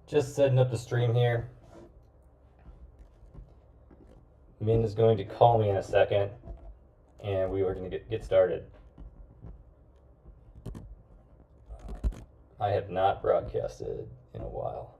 Just setting up the stream here. Min is going to call me in a second, and we are going to get started. I have not broadcasted in a while.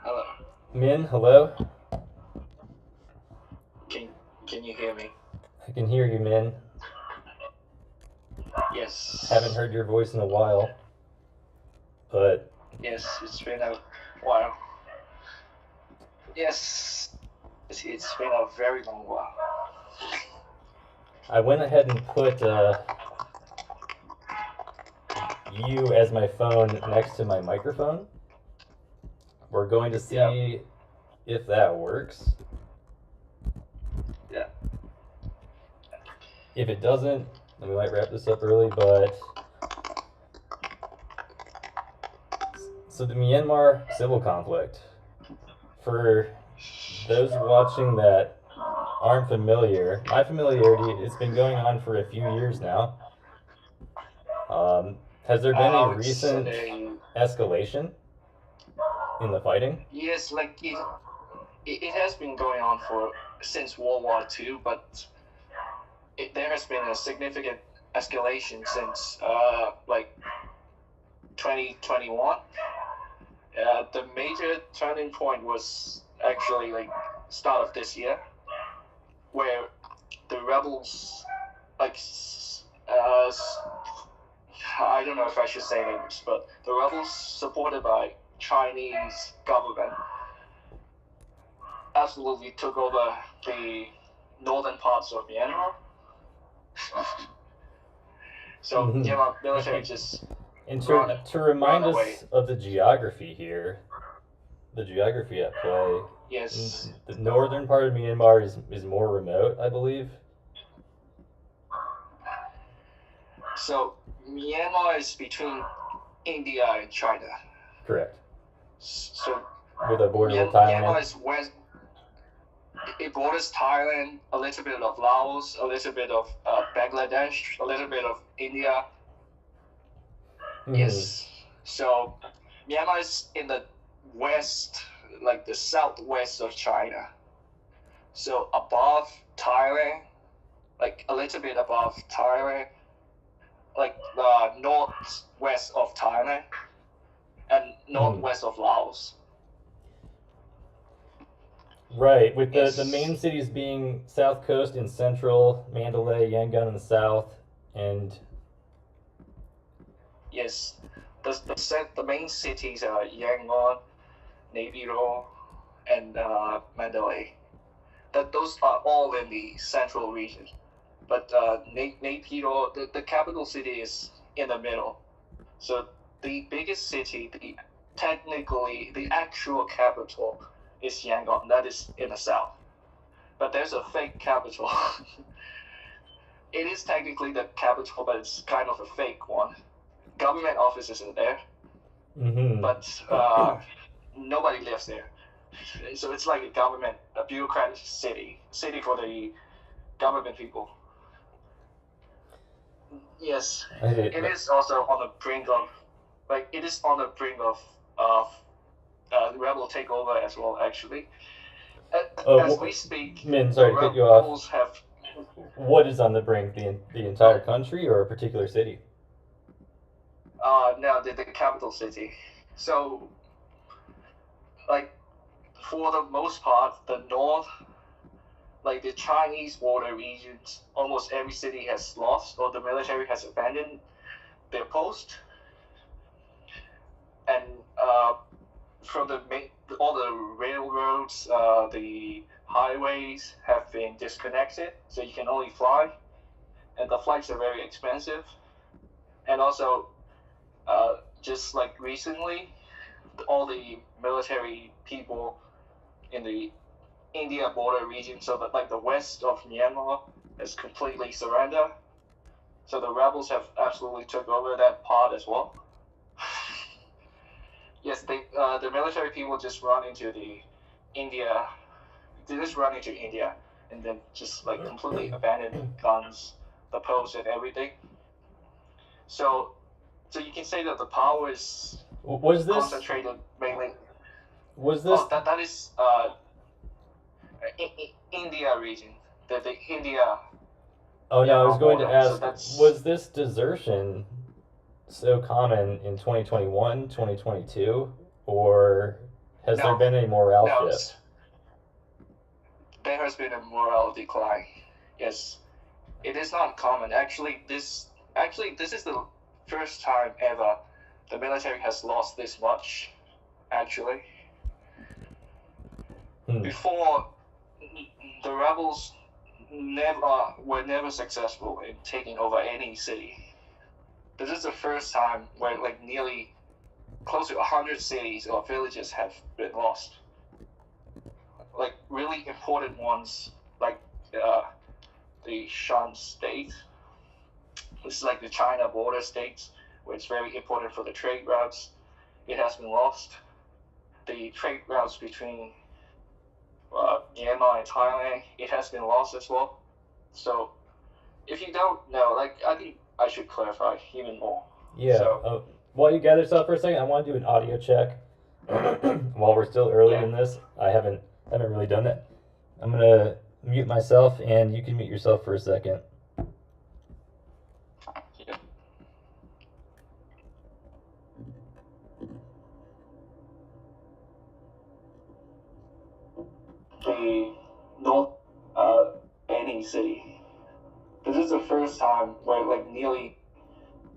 Hello. Min, hello? Can you hear me? I can hear you, Min. Yes. Haven't heard your voice in a while, but... Yes, it's been a while. Yes, it's been a very long while. I went ahead and put you as my phone next to my microphone. We're going to see if that works. Yeah. If it doesn't, then we might wrap this up early, but... So the Myanmar civil conflict. For those watching that aren't familiar, my familiarity, it's been going on for a few years now. Has there been a recent escalation in the fighting? Yes, like it has been going on since World War II, but there has been a significant escalation since like 2021. The major turning point was actually like start of this year, where the rebels, like, I don't know if I should say names, but the rebels supported by Chinese government absolutely took over the northern parts of Myanmar. So Myanmar military just... And to remind us of the geography here, the geography at play. Yes. The northern part of Myanmar is more remote, I believe. So Myanmar is between India and China. Correct. So with a border with Thailand. Myanmar is west. It borders Thailand, a little bit of Laos, a little bit of Bangladesh, a little bit of India. Mm-hmm. Yes. So Myanmar is in the west, like the southwest of China. So above Thailand, like a little bit above Thailand, like northwest of Thailand and northwest of Laos. Right, with the main cities being South Coast in central, Mandalay, Yangon in the south, and... Yes, the main cities are Yangon, Naypyidaw, and Mandalay. Those are all in the central region. But Naypyidaw, the capital city, is in the middle. So the biggest city, technically the actual capital, is Yangon. That is in the south. But there's a fake capital. It is technically the capital, but it's kind of a fake one. government offices in there, Mm-hmm. but nobody lives there. So it's like a bureaucratic city for the government people. Yes, it is also on the brink of, rebel takeover as well. Actually, as we speak, Min, sorry to cut you off. rebels have. What is on the brink? The entire country or a particular city? No, the capital city. So, like, for the most part, the north, like the Chinese border regions, almost every city has lost or the military has abandoned their post. And from all the railroads, the highways have been disconnected, so you can only fly, and the flights are very expensive. And also, just like recently, all the military people in the India border region, so that like the west of Myanmar, has completely surrendered. So the rebels have absolutely took over that part as well. Yes, the military people just run into India. They just run into India and then just like completely abandon guns, the post, and everything. So you can say that the power is concentrated mainly. Was this? Oh, that is India region. The India. Oh no, I was going to ask. So was this desertion so common in 2021, 2022, or has there been a morale shift? There has been a morale decline. Yes, it is not common. Actually, this is the first time ever the military has lost this much. Actually, before, the rebels were never successful in taking over any city. This is the first time where like nearly close to 100 cities or villages have been lost. Like really important ones, like the Shan state. This is like the China border states, where it's very important for the trade routes. It has been lost. The trade routes between Myanmar and Thailand, it has been lost as well. So, if you don't know, like I think I should clarify even more. Yeah. So, while you gather stuff for a second, I want to do an audio check. While we're still early in this, I haven't really done that. I'm gonna mute myself, and you can mute yourself for a second. Yeah. The north, any city. This is the first time where like nearly.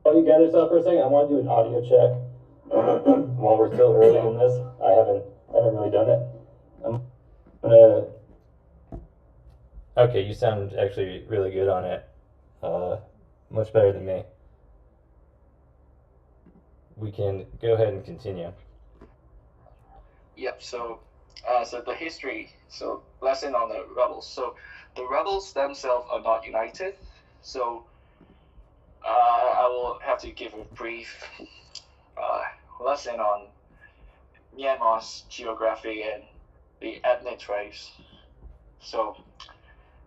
While you gather stuff for a second, I want to do an audio check. While we're still early in this, I haven't really done it. I'm gonna. Okay, you sound actually really good on it. Much better than me. We can go ahead and continue. Yep. So the history. So lesson on the rebels. So the rebels themselves are not united. So I will have to give a brief lesson on Myanmar's geography and the ethnic tribes. So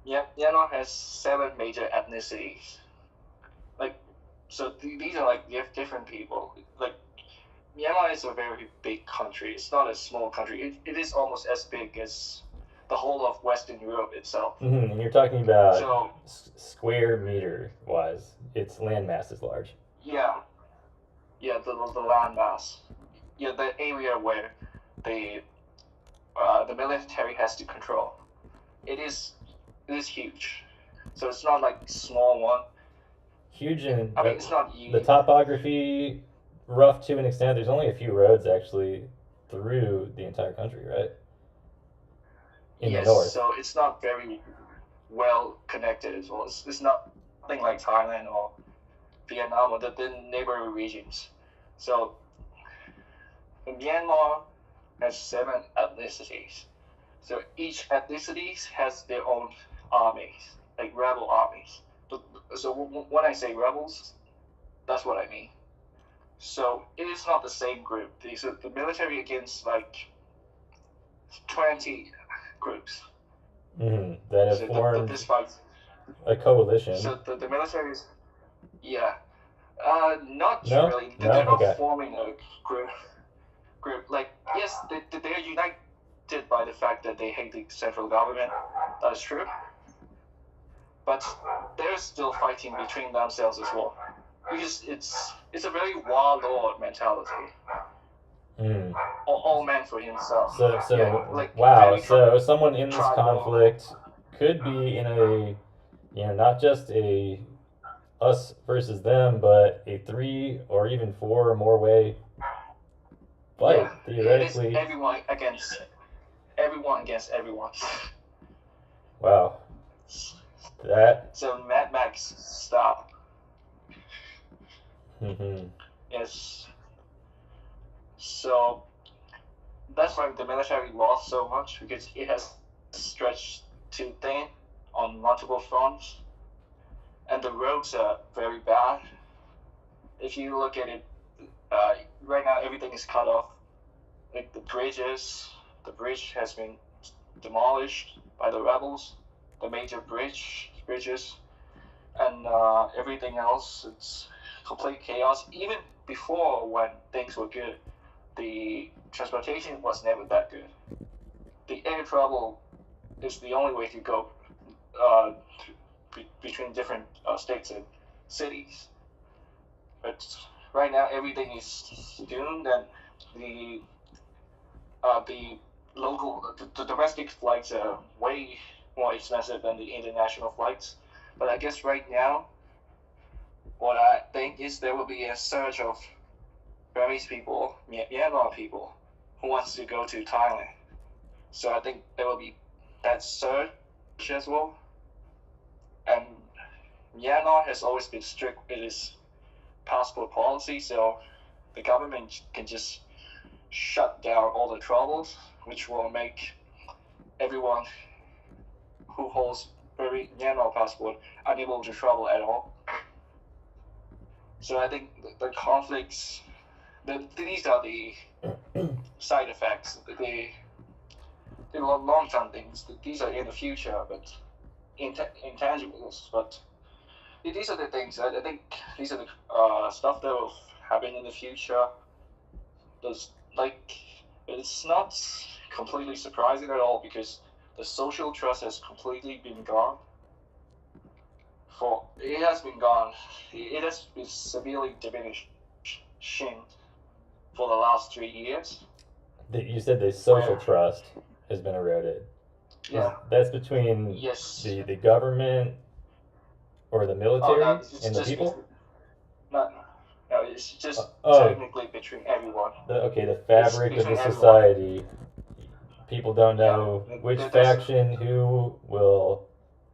Myanmar has 7 major ethnicities. So these are like different people. Like Myanmar is a very big country. It's not a small country. It is almost as big as the whole of Western Europe itself. Mm-hmm. And you're talking about square meter wise. Its landmass is large. Yeah. Yeah, the landmass. Yeah, the area where the military has to control. It is huge. So it's not like small one. Huge in it's not huge. The topography rough to an extent. There's only a few roads actually through the entire country, right? In the north. So it's not very well connected as well. It's nothing like Thailand or Vietnam or the neighboring regions. So Myanmar has 7 ethnicities. So each ethnicity has their own armies, rebel armies. So when I say rebels, that's what I mean. So it is not the same group. These are the military against like 20 groups. That have formed this fight. a coalition. So the military is, yeah, not No? really. No? They're not Okay. forming a group. Like, yes, they're united by the fact that they hate the central government. That is true. But they're still fighting between themselves as well. Because it's a very warlord mentality. All man for himself. So Yeah, like, wow. very So someone in this tribal. conflict could be in a, not just a us versus them, but a 3 or even 4 or more way fight, Yeah, theoretically. it is everyone against everyone. Wow. That. So Mad Max style. Yes. So that's why the military lost so much, because it has stretched too thin on multiple fronts, and the roads are very bad. If you look at it, right now everything is cut off. Like the bridge has been demolished by the rebels, the major bridges, and everything else, it's complete chaos. Even before, when things were good, the transportation was never that good. The air travel is the only way to go between different states and cities. But right now everything is doomed, and the domestic flights are way more expensive than the international flights. But I guess right now, what I think is there will be a surge of Burmese people, Myanmar people, who wants to go to Thailand. So I think there will be that surge as well. And Myanmar has always been strict with its passport policy, so the government can just shut down all the travels, which will make everyone who holds Myanmar passport unable to travel at all. So I think the conflicts, these are the side effects, the long-term things. These are in the future, but intangibles. But these are the things. I think these are the stuff that will happen in the future. It's not completely surprising at all, because the social trust has completely been gone. It has been severely diminished for the last 3 years. You said the social trust has been eroded. Yeah. That's between the government or the military and the people? No, it's just technically between everyone. The fabric of the society. People don't know which faction, who will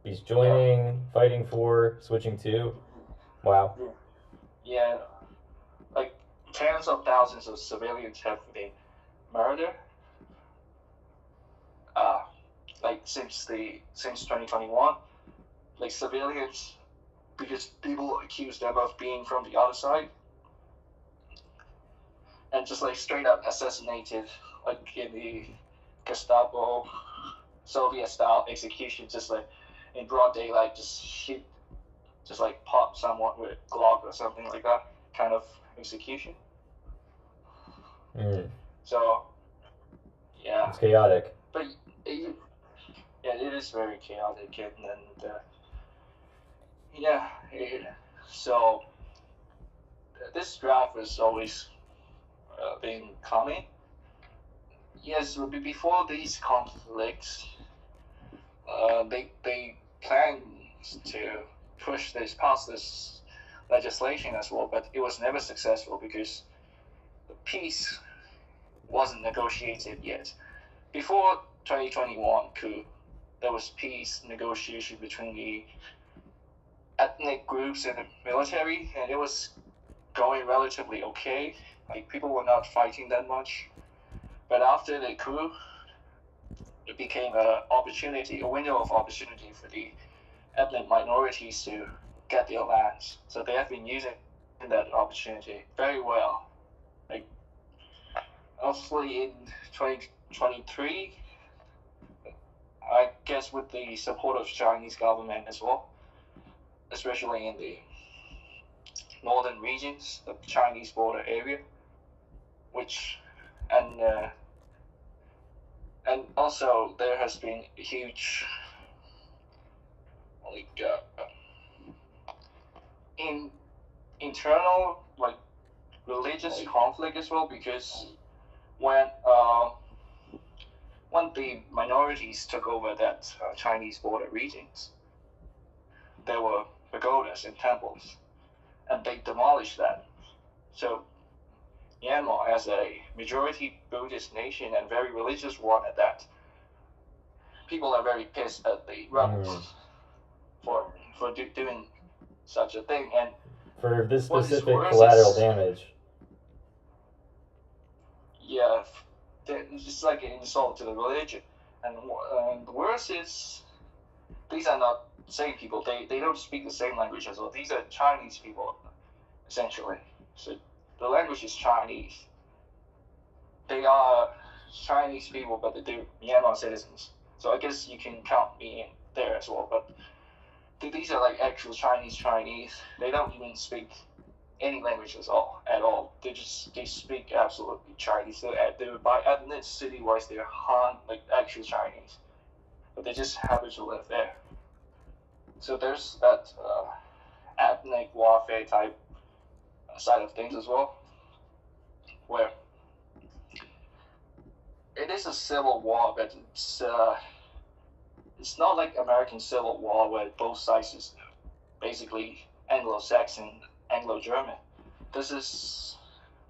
be joining, fighting for, switching to. Wow. Yeah, like tens of thousands of civilians have been murdered. Like since 2021, like civilians, because people accuse them of being from the other side, and just like straight up assassinated, like in the Gestapo Soviet style execution, just like in broad daylight, just like pop someone with a Glock or something like that kind of execution. So yeah, it's chaotic. But it is very chaotic, and so this draft has always been coming. Yes, before these conflicts, they planned to pass this legislation as well, but it was never successful because the peace wasn't negotiated yet. Before 2021 coup, there was peace negotiation between the ethnic groups and the military, and it was going relatively okay. Like, people were not fighting that much. But after the coup, it became a window of opportunity for the ethnic minorities to get their lands. So they have been using that opportunity very well. Like, obviously in 2023, I guess with the support of Chinese government as well, especially in the northern regions, the Chinese border area, which and also there has been a huge like in internal like religious conflict as well, because when when the minorities took over that Chinese border regions, there were pagodas and temples, and they demolished that. So Myanmar, as a majority Buddhist nation and very religious one at that, people are very pissed at the rebels for doing such a thing. And for this specific collateral damage. Yeah, it's just like an insult to the religion. And the worst is, these are not same people. They don't speak the same language as well. These are Chinese people, essentially. So the language is Chinese. They are Chinese people, but they're Myanmar citizens. So I guess you can count me in there as well. But these are like actual Chinese. They don't even speak any language at all. They speak absolutely Chinese. They're by ethnicity wise, they're Han, like actual Chinese, but they just happen to live there. So there's that ethnic warfare type side of things as well, where it is a civil war, but it's not like American Civil War where both sides is basically Anglo-Saxon, Anglo-German. This is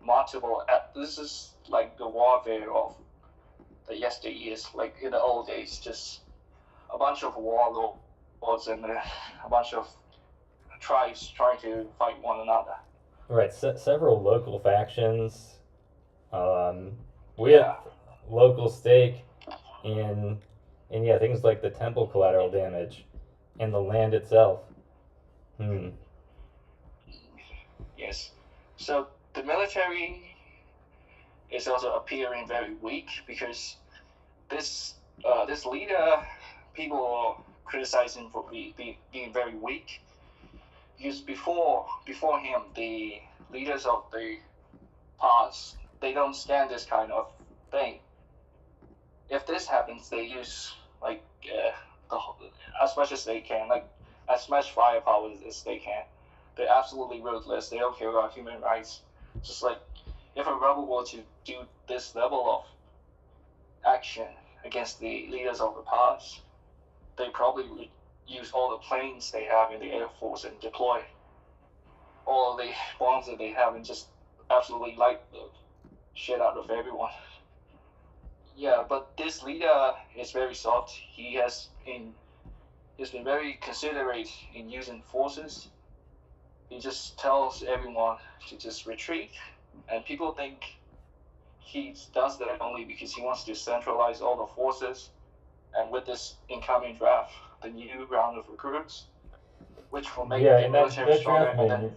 multiple. This is like the warfare of the yesteryears, like in the old days, just a bunch of warlords and a bunch of tribes trying to fight one another. Right, several local factions. We have local stake in things like the temple collateral damage and the land itself. Yes. So the military is also appearing very weak because this leader, people are criticizing for being very weak. Because before him, the leaders of the past, they don't stand this kind of thing. If this happens, they use like as much as they can, like as much firepower as they can. They're absolutely ruthless. They don't care about human rights. Just like if a rebel were to do this level of action against the leaders of the past, they probably would use all the planes they have in the Air Force and deploy all the bombs that they have and just absolutely light the shit out of everyone. Yeah, but this leader is very soft. He's been very considerate in using forces. He just tells everyone to just retreat, and people think he does that only because he wants to centralize all the forces. And with this incoming draft, the new round of recruits, which will make the military stronger.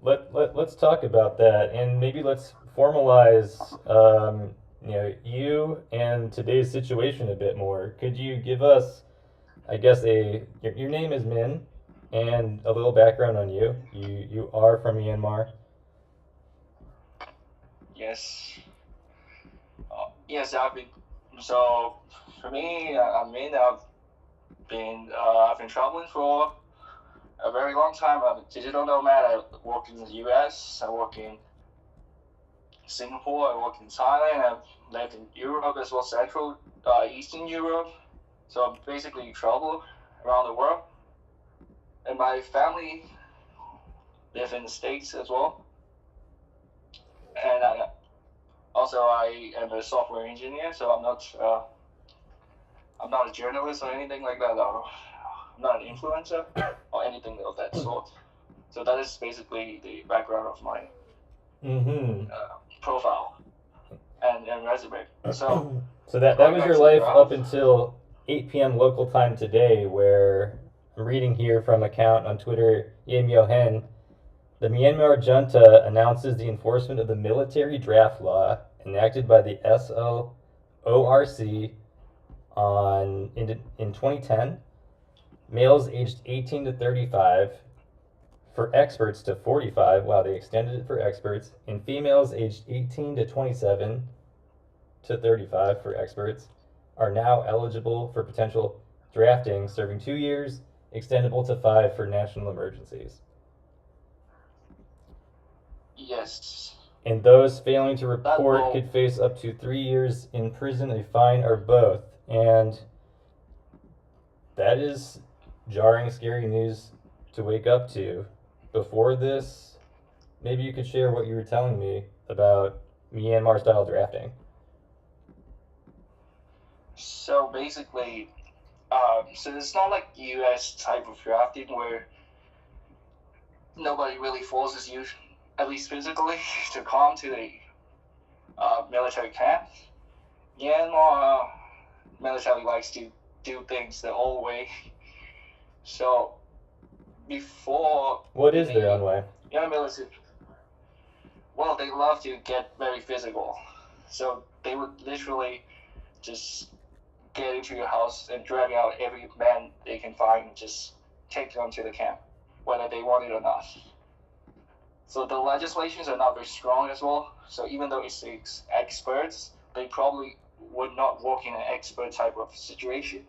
Let's talk about that, and maybe let's formalize you and today's situation a bit more. Could you give us, I guess, your name is Min, and a little background on you. You are from Myanmar. Yes. Yes, so for me, I'm Min. I've been traveling for a very long time. I'm a digital nomad. I work in the US. I work in Singapore. I work in Thailand. I've lived in Europe as well, Central, Eastern Europe. So I basically travel around the world. And my family live in the States as well. And I am a software engineer, so I'm not a journalist or anything like that. I'm not an influencer or anything of that sort. So that is basically the background of my profile and resume. So that was your life up until 8 p.m. local time today, where I'm reading here from account on Twitter, Yim Yo Hen, The Myanmar junta announces the enforcement of the military draft law enacted by the SLORC in 2010. Males aged 18 to 35 for experts to 45, wow, they extended it for experts, and females aged 18 to 27 to 35 for experts are now eligible for potential drafting, serving 2 years, extendable to 5 for national emergencies. Yes. And those failing to report could face up to 3 years in prison, a fine, or both. And that is jarring, scary news to wake up to. Before this, maybe you could share what you were telling me about Myanmar style drafting. So basically, so it's not like U.S. type of drafting where nobody really forces you, at least physically, to come to the military camp. Myanmar military likes to do things the old way. So before, what is their own way? Military, well, they love to get very physical. So they would literally just get into your house and drag out every man they can find and just take them to the camp, whether they want it or not. So the legislations are not very strong as well. So even though it's experts, they probably would not work in an expert type of situation.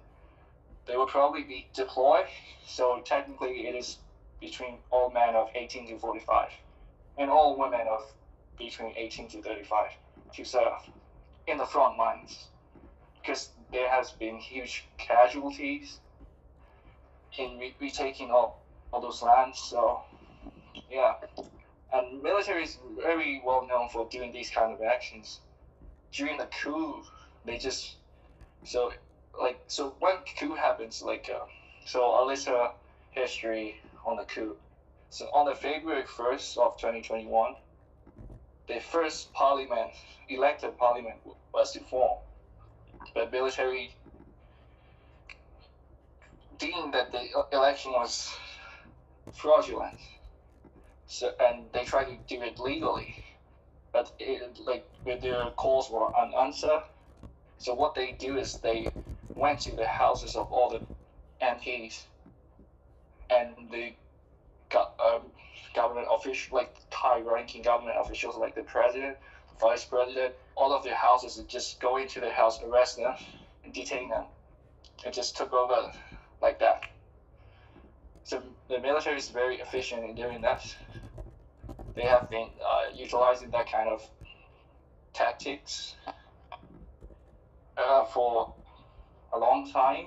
They would probably be deployed. So technically it is between all men of 18 to 45 and all women of between 18 to 35 to serve in the front lines, because there has been huge casualties in retaking all those lands. So yeah, and military is very well known for doing these kind of actions. During the coup, they just so when coup happens, so a little history on the coup. So on the February 1st of 2021, the first elected parliament was to form. The military deemed that the election was fraudulent, and they tried to do it legally, but their calls were unanswered. So what they do is they went to the houses of all the MPs and the government officials, like high-ranking government officials, like the president, vice president, all of their houses, and just go into their house, arrest them, and detain them, and just took over like that. So the military is very efficient in doing that. They have been utilizing that kind of tactics for a long time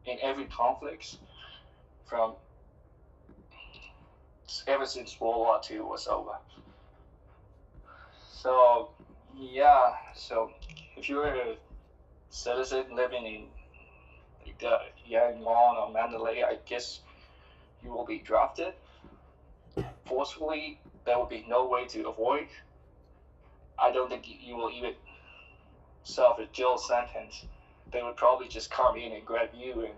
in every conflict, from ever since World War II was over. So yeah, so if you're a citizen living in Yangon or Mandalay, I guess you will be drafted forcefully. There will be no way to avoid. I don't think you will even serve a jail sentence. They would probably just come in and grab you and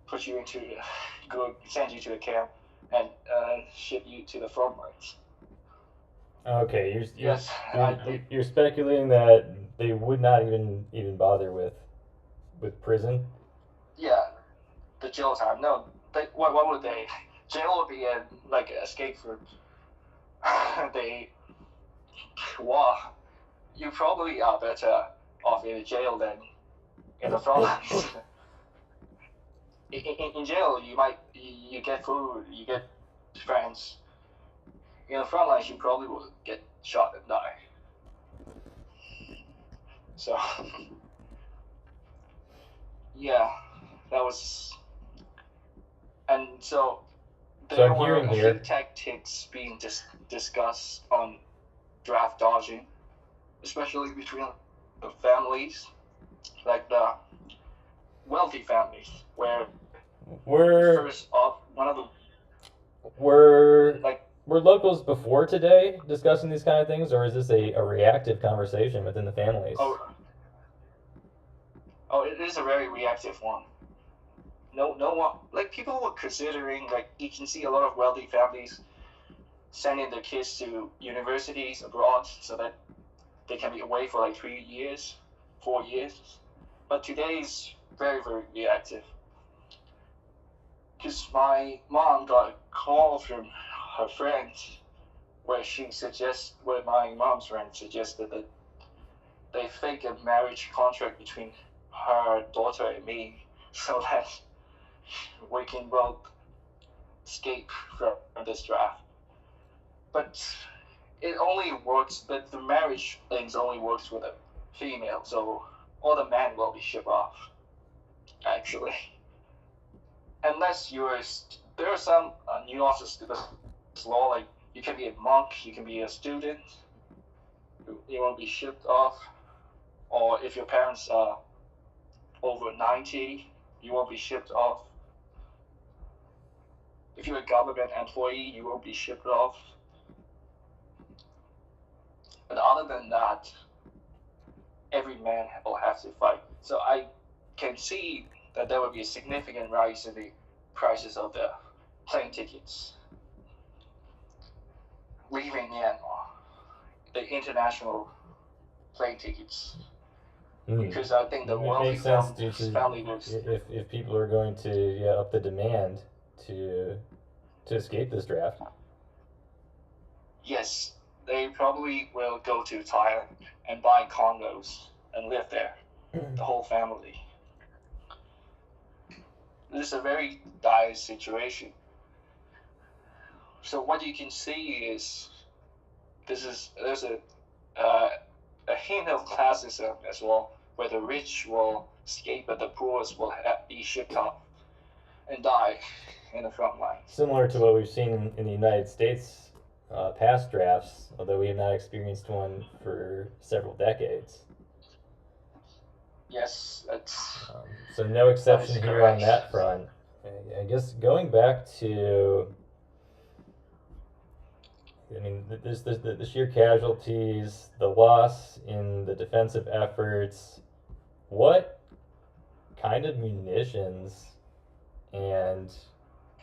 put you send you to a camp and ship you to the front lines. Okay, you're speculating that they would not even bother with prison. Yeah, the jail time. No, what would they? Jail would be an escape route. You probably are better off in jail than in the front lines. in jail, you get food, you get friends. In the front lines, you probably will get shot and die. So yeah, that was, and so there were a few tactics being discussed on draft dodging, especially between the families, like the wealthy families, were locals before today discussing these kind of things, or is this a reactive conversation within the families? Oh, it is a very reactive one. No one, people were considering, you can see a lot of wealthy families sending the kids to universities abroad so that they can be away for like 3 years, 4 years. But today is very, very reactive. Because my mom got a call from her friend where my mom's friend suggested that they fake a marriage contract between her daughter and me so that we can both escape from this draft. But it only works, but the marriage things only works with a female, so all the men will be shipped off, actually. Unless there are some nuances to this law, like you can be a monk, you can be a student, you won't be shipped off, or if your parents are over 90, you won't be shipped off. If you're a government employee, you won't be shipped off. But other than that, every man will have to fight. So I can see that there will be a significant rise in the prices of the plane tickets leaving Myanmar, the international plane tickets. Because I think the wealthy family works. If people are going to up the demand to escape this draft. Yes, they probably will go to Thailand and buy condos and live there, the whole family. This is a very dire situation. So what you can see is there's a hint of classism as well, where the rich will escape but the poor will be shipped off and die in the front line. Similar to what we've seen in the United States past drafts, although we have not experienced one for several decades. Yes, that's... so no exception here on that front. I guess going back to, I mean, the sheer casualties, the loss in the defensive efforts, what kind of munitions and,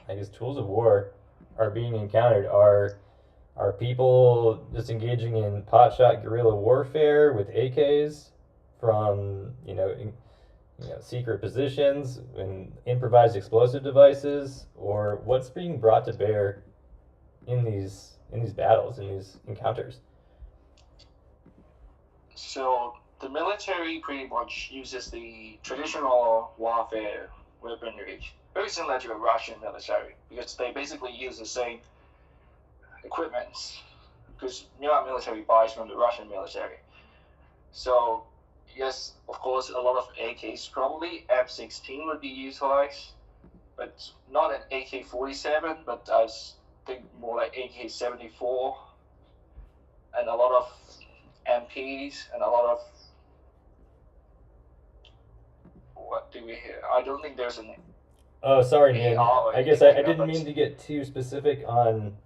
I guess, tools of war are being encountered? Are people just engaging in potshot guerrilla warfare with AKs from secret positions and improvised explosive devices, or what's being brought to bear in these battles, in these encounters? So the military pretty much uses the traditional warfare weaponry, very similar to the Russian military, because they basically use the same equipment, because Myanmar military buys from the Russian military. So yes, of course, a lot of AKs, probably M16 would be utilized, but not an AK-47, but I think more like AK-74, and a lot of MPs, and a lot of, what do we hear? I don't think there's an... Oh, sorry, man. I guess I didn't mean to get too specific on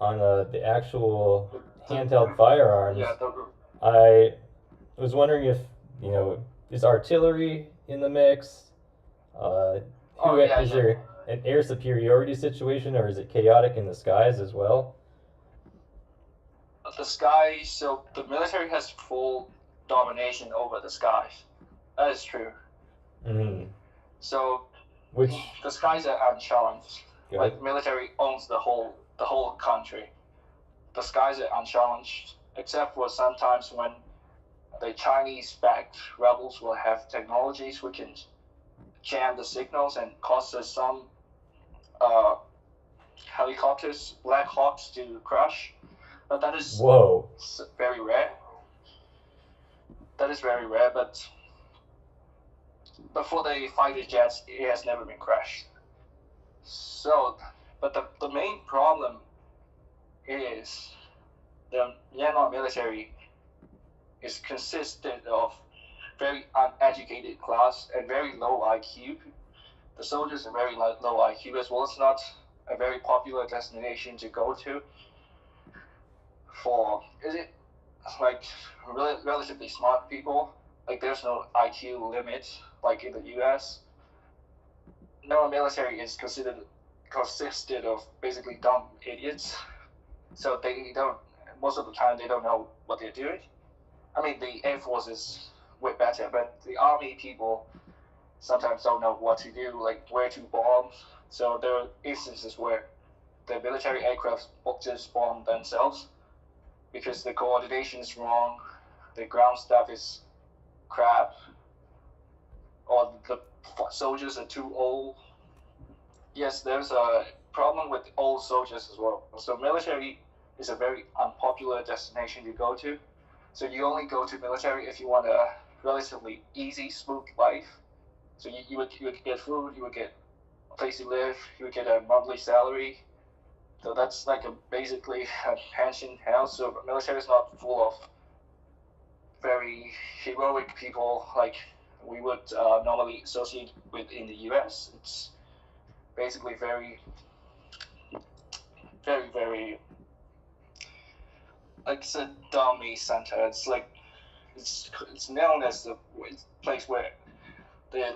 the actual handheld firearms. Yeah, I was wondering if, is artillery in the mix? Is there an air superiority situation, or is it chaotic in the skies as well? The skies, so the military has full domination over the skies. That is true. Mm-hmm. So the skies are unchallenged. Good. Like military owns the whole country. The skies are unchallenged, except for sometimes when the Chinese-backed rebels will have technologies we can jam the signals and cause some helicopters, Black Hawks, to crash. But that is very rare. That is very rare, but for the fighter jets, it has never been crashed. So, but the main problem is the Myanmar military is consisted of very uneducated class and very low IQ. The soldiers are very low IQ as well. It's not a very popular destination to go to. Is it like relatively smart people? Like there's no IQ limit like in the US. No, military is consisted of basically dumb idiots. so they don't. Most of the time, they don't know what they're doing. I mean, the Air Force is way better, but the Army people sometimes don't know what to do, like where to bomb. So there are instances where the military aircraft just bomb themselves because the coordination is wrong, the ground staff is crap, or the soldiers are too old. Yes, there's a problem with old soldiers as well. So military is a very unpopular destination to go to. So you only go to military if you want a relatively easy, smooth life. So you would get food, you would get a place to live, you would get a monthly salary. So that's like basically a pension house. So military is not full of very heroic people like we would normally associate with in the U.S. It's basically very, very, very like it's a dummy center. It's like it's known as the place where the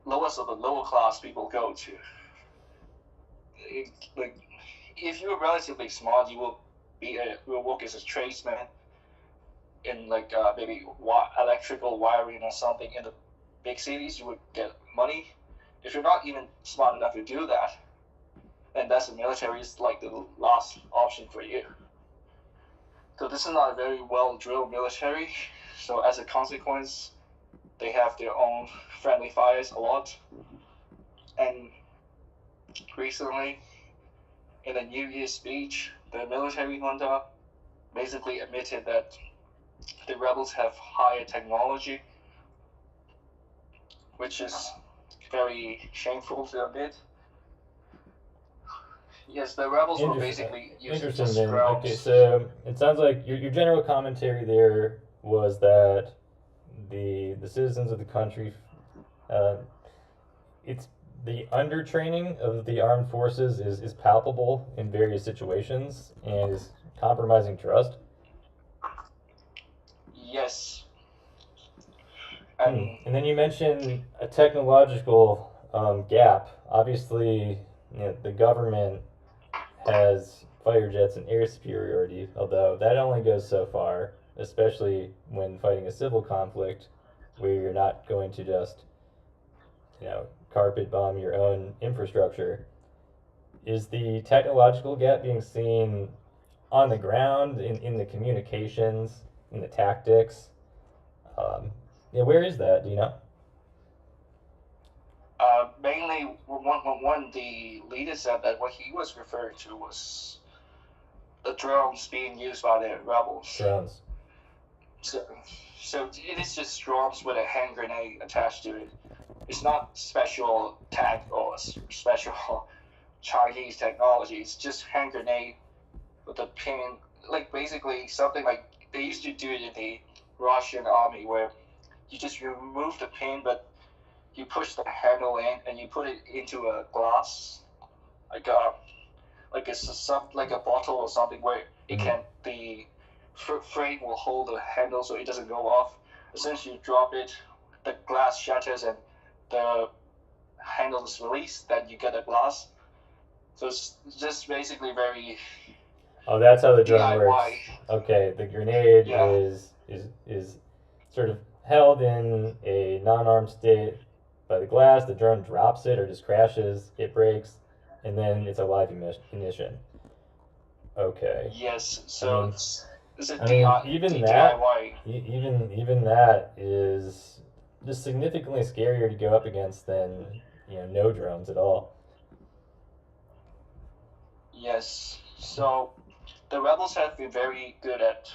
lowest of the lower class people go to. Like if you're relatively smart, you will work as a tradesman in like maybe electrical wiring or something in the big cities. You would get money. If you're not even smart enough to do that, then that's the military is like the last option for you. So this is not a very well drilled military. So as a consequence, they have their own friendly fires a lot. And recently, in a New Year's speech, the military junta basically admitted that the rebels have higher technology, which is very shameful to admit. Yes, the rebels were basically using Interesting. just Then, grounds. okay, so it sounds like your general commentary there was that the citizens of the country, uh, it's the undertraining of the armed forces is palpable in various situations and is compromising trust. Yes. And then you mentioned a technological gap. Obviously, the government has fighter jets and air superiority, although that only goes so far, especially when fighting a civil conflict where you're not going to just, carpet bomb your own infrastructure. Is the technological gap being seen on the ground, in the communications, in the tactics? Where is that? Do you know? Mainly, one the leader said that what he was referring to was the drones being used by the rebels. Drones. So it is just drones with a hand grenade attached to it. It's not special tech or special Chinese technology. It's just hand grenade with a pin, like basically something like they used to do it in the Russian army, where you just remove the pin, but you push the handle in and you put it into a glass, like a bottle or something, where it can the frame will hold the handle so it doesn't go off. As soon as you drop it, the glass shatters and the handle is released. Then you get a glass. So it's just basically very. Oh, that's how the drone DIY. works. Okay, the grenade Yeah. is sort of held in a non-armed state by the glass. The drone drops it or just crashes. It breaks, and then it's a live emission. Okay. Yes. So it's a even DIY. even that is just significantly scarier to go up against than no drones at all. Yes. So the rebels have been very good at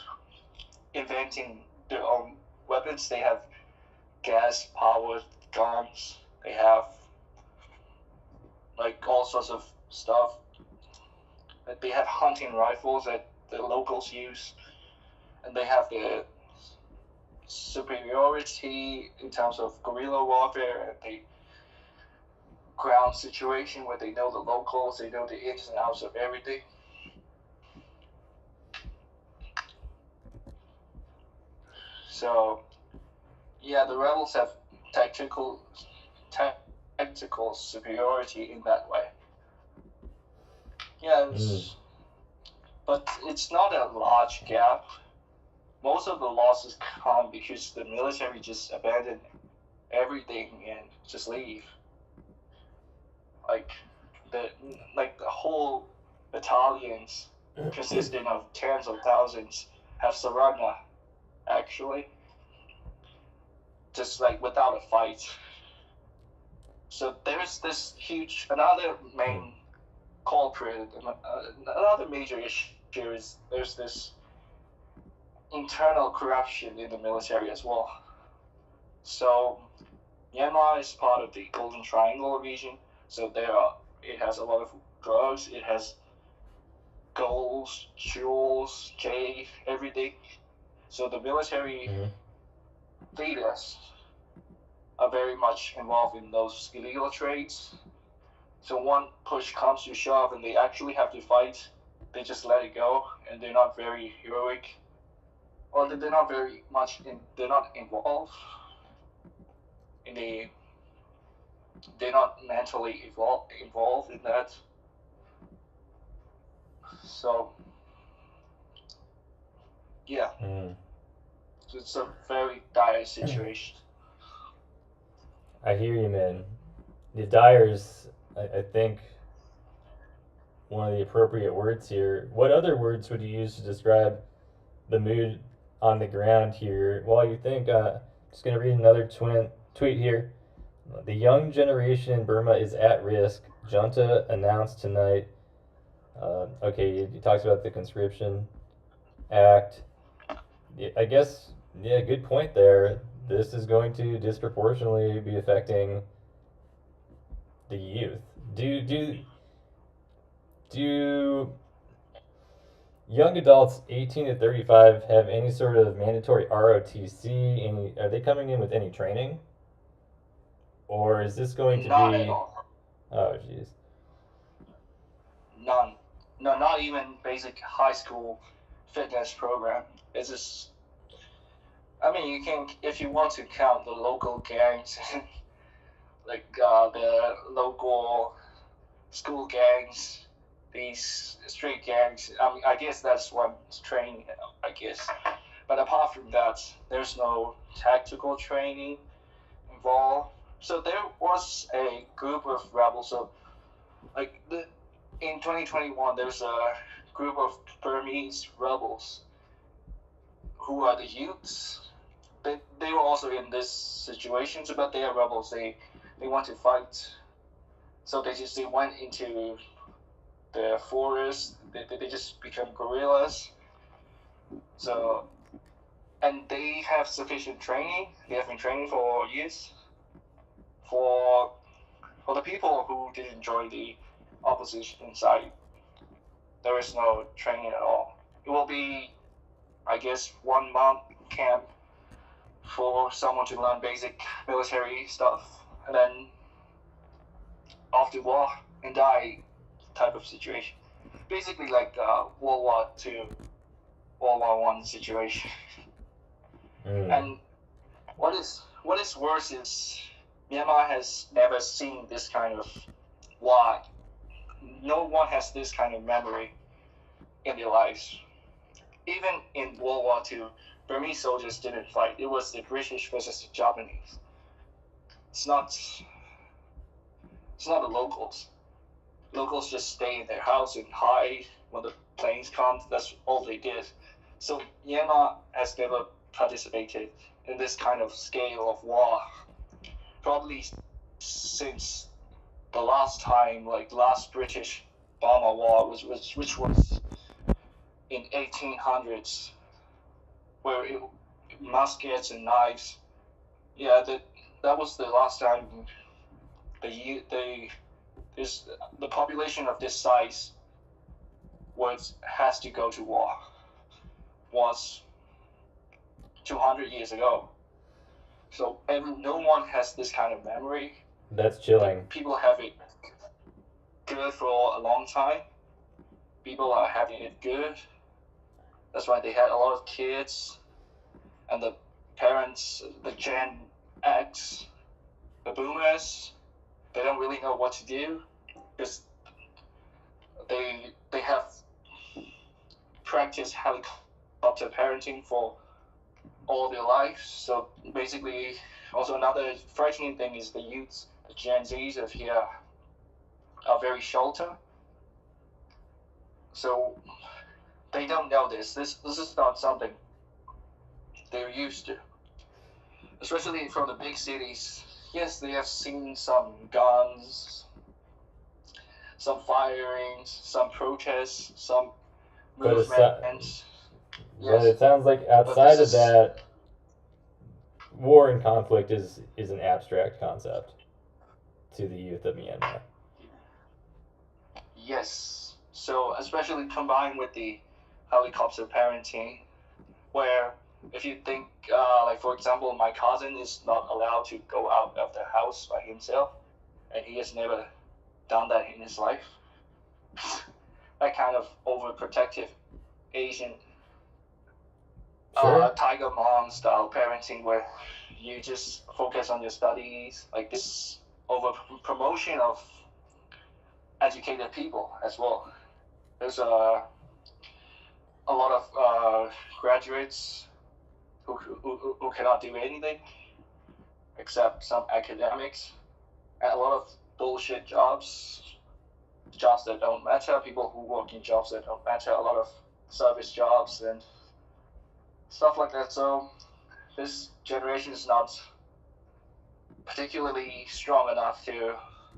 inventing their own weapons. They have gas-powered guns. They have like all sorts of stuff. They have hunting rifles that the locals use, and they have the superiority in terms of guerrilla warfare and the ground situation where they know the locals, they know the ins and outs of everything. So, yeah, the rebels have tactical superiority in that way. Yeah, but it's not a large gap. Most of the losses come because the military just abandon everything and just leave. Like the whole battalions consisting of tens of thousands have surrendered, actually, just like without a fight. So there's this huge, another main culprit, another major issue is there's this internal corruption in the military as well. So Myanmar is part of the Golden Triangle region, so it has a lot of drugs, it has golds, jewels, jade, everything. So the military leaders are very much involved in those illegal trades. So one push comes to shove and they actually have to fight, they just let it go, and they're not very heroic, or they're not very much they're not involved in they're not mentally involved in that. So yeah, it's a very dire situation. I hear you, man. The dire's, I think, one of the appropriate words here. What other words would you use to describe the mood on the ground here? While you think, just going to read another tweet here. The young generation in Burma is at risk. Junta announced tonight. Okay, he talks about the Conscription Act. I guess, yeah, good point there. This is going to disproportionately be affecting the youth. Do young adults 18 to 35 have any sort of mandatory ROTC? Are they coming in with any training? Or is this going to None be... at all. Oh, jeez. None. No, not even basic high school fitness program. It's just, I mean, you can, if you want to count the local gangs, like the local school gangs, these street gangs, I mean, I guess that's one's training, I guess. But apart from that, there's no tactical training involved. So there was a group of rebels. So, like in 2021, there's a group of Burmese rebels who are the youths. They were also in this situation, but they are rebels. They want to fight. So they went into the forest. They just become guerrillas. So, and they have sufficient training. They have been training for years. For the people who didn't join the opposition side, there is no training at all. It will be, I guess, 1 month camp for someone to learn basic military stuff, and then off to war and die type of situation. Basically like World War II, World War I situation. And what is worse is Myanmar has never seen this kind of war. No one has this kind of memory in their lives. Even in World War II, Burmese soldiers didn't fight. It was the British versus the Japanese. It's not the locals. Locals just stay in their house and hide when the planes come. That's all they did. So Myanmar has never participated in this kind of scale of war. Probably since the last time, like last British Burma war, which was in 1800s, where muskets and knives. Yeah, that was the last time the population of this size has to go to war. Was 200 years ago. So no one has this kind of memory. That's chilling. People have it good for a long time. People are having it good. That's why they had a lot of kids. And the parents, the Gen X, the boomers, they don't really know what to do because they have practice helicopter parenting for all their life. So basically, also another frightening thing is the youths, the Gen Zs of here, are very sheltered. So they don't know this. This is not something they're used to. Especially from the big cities. Yes, they have seen some guns, some firings, some protests, some But movements. but it sounds like outside of that, war and conflict is an abstract concept to the youth of Myanmar. Yes. So especially combined with the helicopter parenting, where if you think, like for example, my cousin is not allowed to go out of the house by himself, and he has never done that in his life. That kind of overprotective Asian tiger mom style parenting, where you just focus on your studies, like this over promotion of educated people as well. There's a lot of graduates who cannot do anything except some academics, and a lot of bullshit jobs that don't matter, people who work in jobs that don't matter, a lot of service jobs and stuff like that. So this generation is not particularly strong enough to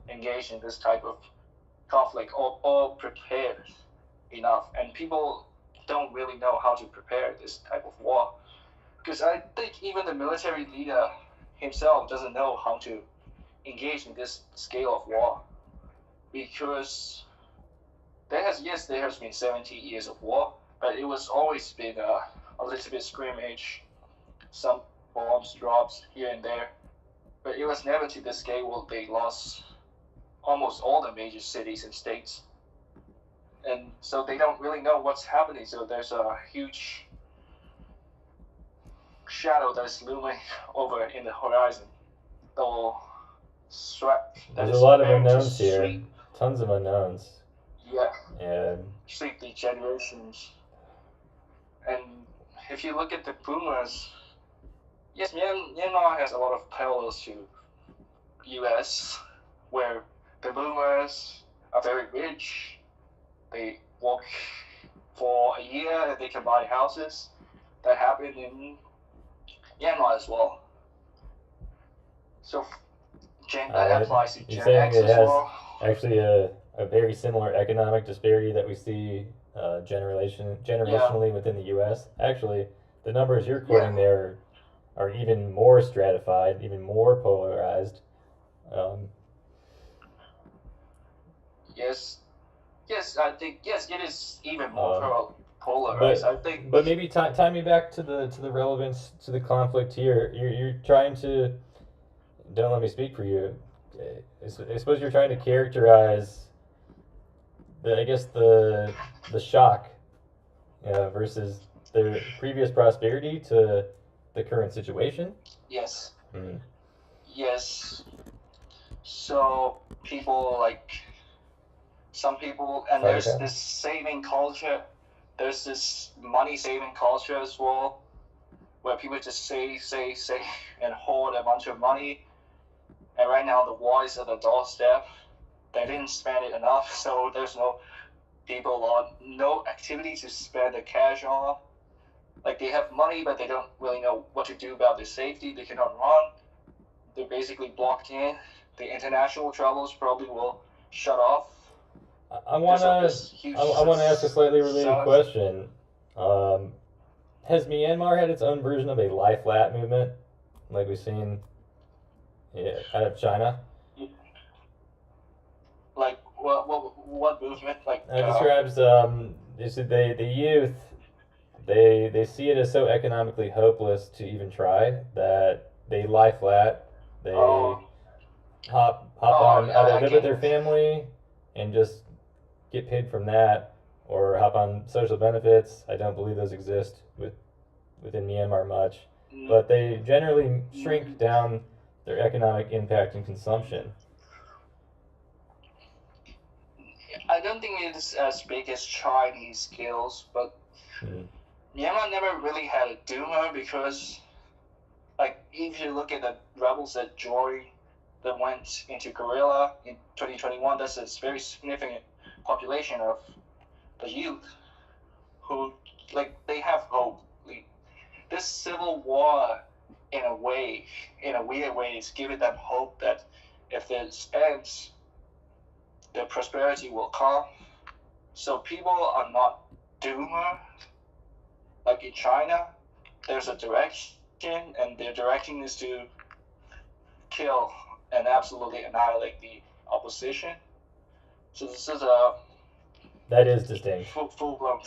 engage in this type of conflict or prepared enough, and people don't really know how to prepare this type of war, because I think even the military leader himself doesn't know how to engage in this scale of war, because there has been 70 years of war, but it was always been a little bit scrimmage, some bombs drops here and there, but it was never to the scale where they lost almost all the major cities and states. And so they don't really know what's happening. So there's a huge shadow that's looming over in the horizon. There's a lot of unknowns here. Tons of unknowns. Yeah. And sweep the generations. And if you look at the boomers, yes, Myanmar has a lot of parallels to US, where the boomers are very rich. They work for a year and they can buy houses. That happened in Myanmar as well. So that applies to Gen X as well. Actually a very similar economic disparity that we see generationally within the U.S. Actually, the numbers you're quoting there are even more stratified, even more polarized. Yes, I think it is even more polarized. I think. But maybe tie me back to the relevance to the conflict here. You're trying to. Don't let me speak for you. I suppose you're trying to characterize the shock versus the previous prosperity to the current situation. Yes. Mm-hmm. Yes. So some people, and there's this saving culture. There's this money saving culture as well, where people just save, and hoard a bunch of money. And right now the war is at the doorstep. They didn't spend it enough, so there's no activity to spend the cash on. Like, they have money, but they don't really know what to do about their safety. They cannot run. They're basically blocked in. The international travels probably will shut off. I want to ask a slightly related question. Has Myanmar had its own version of a lie flat movement, like we've seen out of China? Like what movement? Like it describes the youth. They see it as so economically hopeless to even try that they lie flat. They hop on either live with their family and just get paid from that, or hop on social benefits. I don't believe those exist within Myanmar much, but they generally shrink down their economic impact and consumption. I don't think it's as big as Chinese skills, but Myanmar never really had a Duma because, like, if you look at the rebels that joined, that went into guerrilla in 2021, that's a very significant population of the youth who, like, they have hope. This civil war, in a weird way, is giving them hope that if this ends, their prosperity will come. So people are not doomer. Like in China, there's a direction, and their direction is to kill and absolutely annihilate the opposition. So this is a that is distinct. full-blown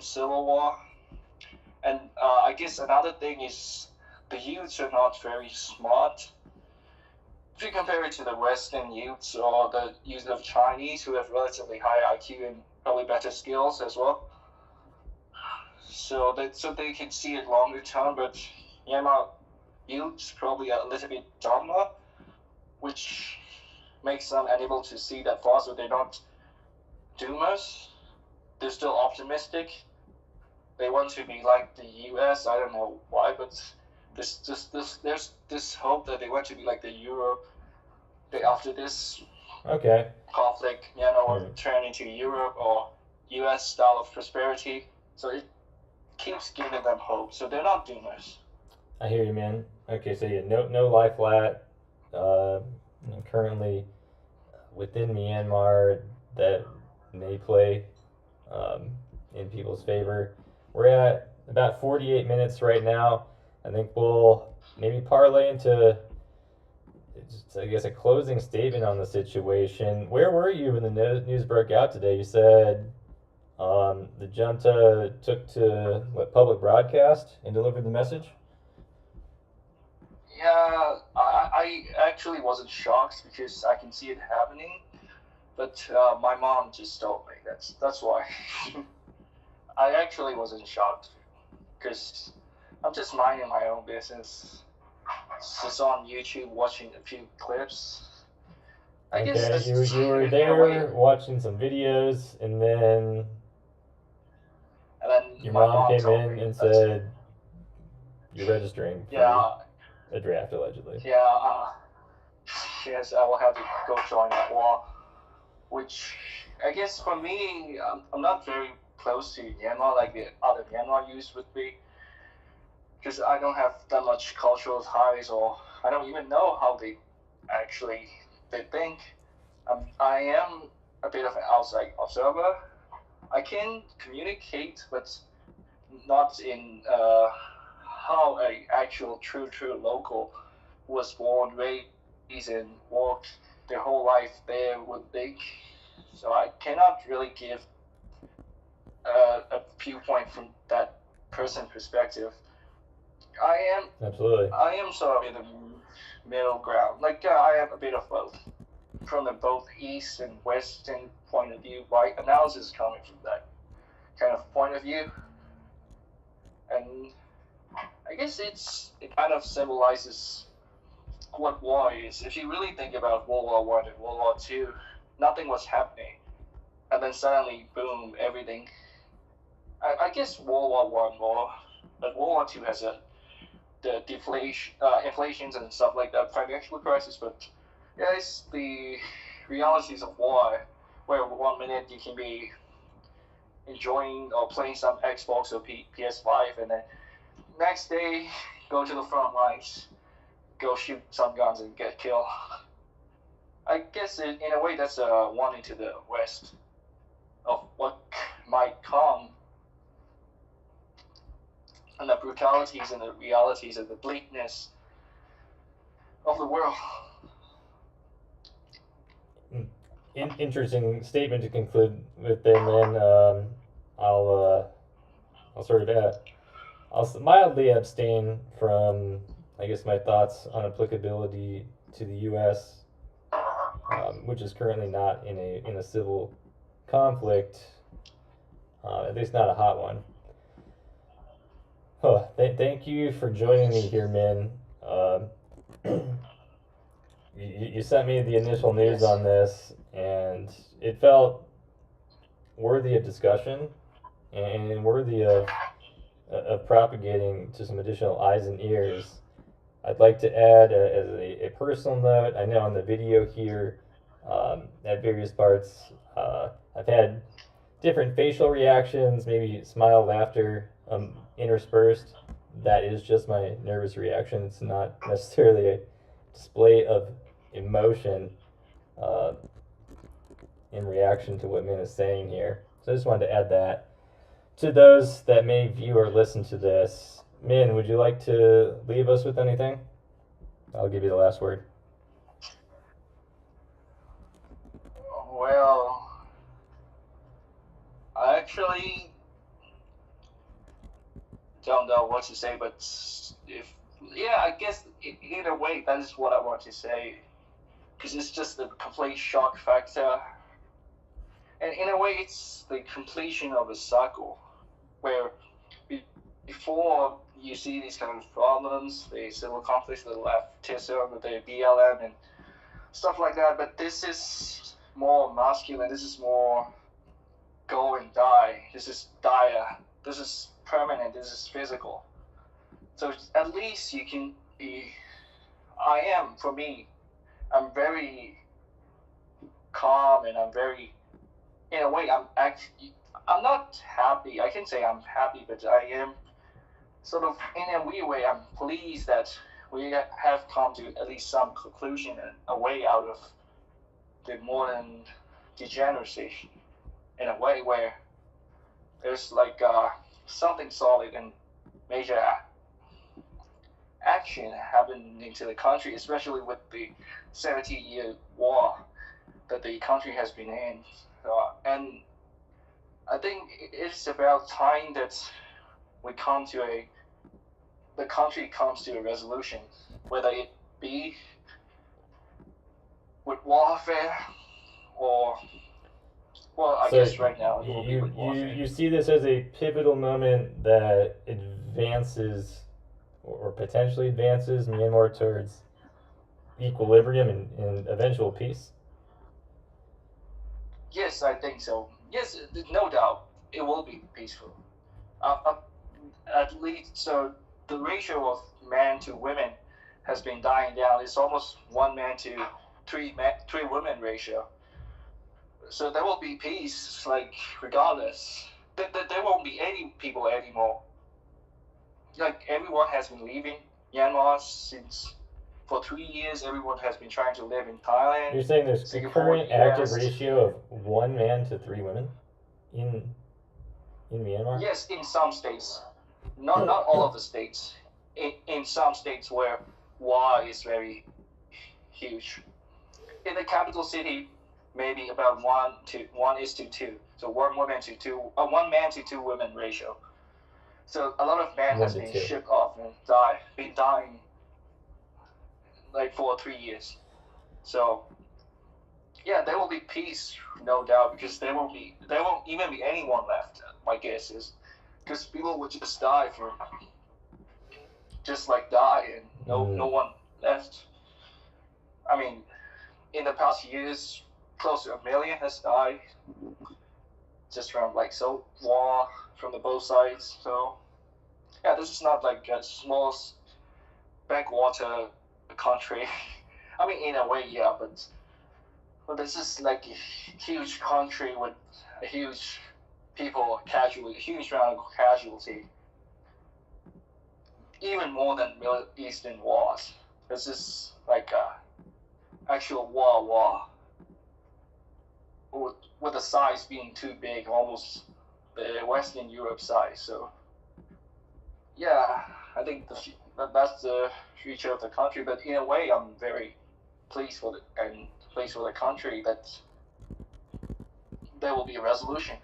civil war. And I guess another thing is the youths are not very smart. If you compare it to the Western youths or the youth of Chinese who have relatively high IQ and probably better skills as well, so they can see it longer term, but Myanmar youths probably are a little bit dumber, which makes them unable to see that far, so they're not doomers. They're still optimistic. They want to be like the US. I don't know why, but there's this hope that they want to be like the Europe. After this conflict, will turn into Europe or US style of prosperity. So it keeps giving them hope. So they're not doomers. I hear you, man. Okay, so yeah, no lie flat. Currently within Myanmar that may play in people's favor. We're at about 48 minutes right now. I think we'll maybe parlay into, I guess, a closing statement on the situation. Where were you when the news broke out today? You said the junta took to public broadcast and delivered the message? Yeah, I actually wasn't shocked because I can see it happening, but my mom just told me. That's why. I actually wasn't shocked because I'm just minding my own business. Just on YouTube watching a few clips. I guess you were there watching some videos, and then your mom came in and said you're registering for a draft, allegedly. Yeah, yes, I will have to go join that war. Which I guess for me, I'm not very close to Myanmar like the other Myanmar youth would be, because I don't have that much cultural ties, or I don't even know how they think. I am a bit of an outside observer. I can communicate, but not in how a actual true local who was born, raised, and worked their whole life there would think. So I cannot really give a viewpoint from that person perspective. I am sort of in the middle ground. Like I have a bit of both, from the both East and Western point of view. My analysis coming from that kind of point of view, and I guess it kind of symbolizes what war is. If you really think about World War I and World War II, nothing was happening, and then suddenly, boom, everything. I guess World War I more, but World War II has the deflation, inflations and stuff like that, financial crisis. But yeah, it's the realities of war, where 1 minute you can be enjoying or playing some Xbox or PS5, and then next day go to the front lines, go shoot some guns and get killed. I guess in a way that's a warning to the West of what might come, and the brutalities and the realities and the bleakness of the world. Interesting statement to conclude with there, man. I'll mildly abstain from, I guess, my thoughts on applicability to the U.S., which is currently not in a civil conflict, at least not a hot one. Thank you for joining me here, man. You sent me the initial news on this, and it felt worthy of discussion and worthy of propagating to some additional eyes and ears. I'd like to add as a personal note, I know on the video here, at various parts, I've had different facial reactions, maybe smile, laughter, interspersed. That is just my nervous reaction. It's not necessarily a display of emotion uh, in reaction to what Min is saying here. So I just wanted to add that. To those that may view or listen to this, Min, would you like to leave us with anything? I'll give you the last word. Well, I actually don't know what to say, but I guess in a way that is what I want to say, because it's just the complete shock factor, and in a way it's the completion of a cycle, where before you see these kind of problems, the civil conflicts, the leftism, the BLM, and stuff like that, but this is more masculine, this is more go and die, this is dire, this is permanent, this is physical. So at least you can be, for me, I'm very calm, and I'm very, in a way, I'm not happy, I can say I'm happy, but I am sort of, in a weird way, I'm pleased that we have come to at least some conclusion and a way out of the modern degeneracy, in a way where there's like something solid and major action happening to the country, especially with the 70-year war that the country has been in. And I think it's about time that the country comes to a resolution, whether it be with warfare or, well, I guess right now it will be with warfare. You see this as a pivotal moment that advances or potentially advances Myanmar towards equilibrium and eventual peace? Yes, I think so. Yes, no doubt, it will be peaceful. At least, so the ratio of men to women has been dying down. It's almost 1 man to 3 women ratio. So there will be peace, like, regardless. There won't be any people anymore. Like, everyone has been leaving Myanmar for 3 years. Everyone has been trying to live in Thailand. You're saying there's a current active ratio of 1 man to 3 women in Myanmar? Yes, in some states. Not all of the states. In some states where war is very huge. In the capital city, maybe about 1:2. So 1 man to 2 women ratio. So a lot of men has been shipped off and been dying like for 3 years. So yeah, there will be peace, no doubt, because there won't even be anyone left. My guess is, because people would just die and no one left. I mean, in the past years, close to 1 million has died just from war from the both sides. So yeah, this is not like a small backwater country. I mean, in a way, yeah, but this is like a huge country with a huge huge round of casualty, even more than Middle Eastern wars. This is like a actual war with the size being too big, almost the Western Europe size. So yeah, I think that's the future of the country. But in a way, I'm very pleased for the country that there will be a resolution,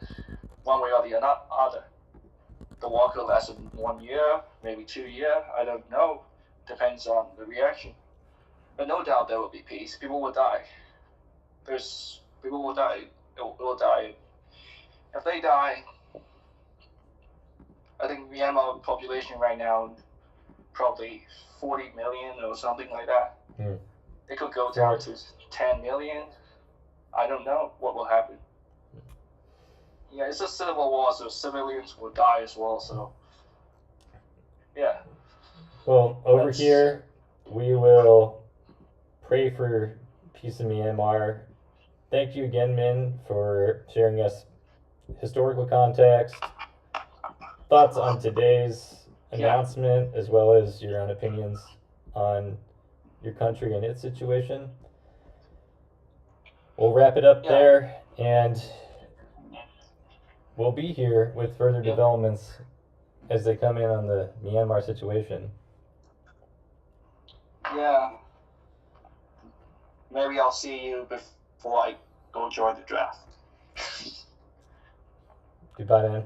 one way or the other. The war could last 1 year, maybe 2 years. I don't know. Depends on the reaction. But no doubt there will be peace. People will die. People will die. Will die. If they die, I think Myanmar population right now probably 40 million or something like that. It could go down to 10 million. I don't know what will happen. yeah, it's a civil war, so civilians will die as well. So yeah. Well, over That's- here, we will pray for peace in Myanmar. Thank you again, Min, for sharing us historical context, thoughts on today's announcement, as well as your own opinions on your country and its situation. We'll wrap it up there, and we'll be here with further developments as they come in on the Myanmar situation. Yeah. Maybe I'll see you before I go join the draft. Goodbye, man.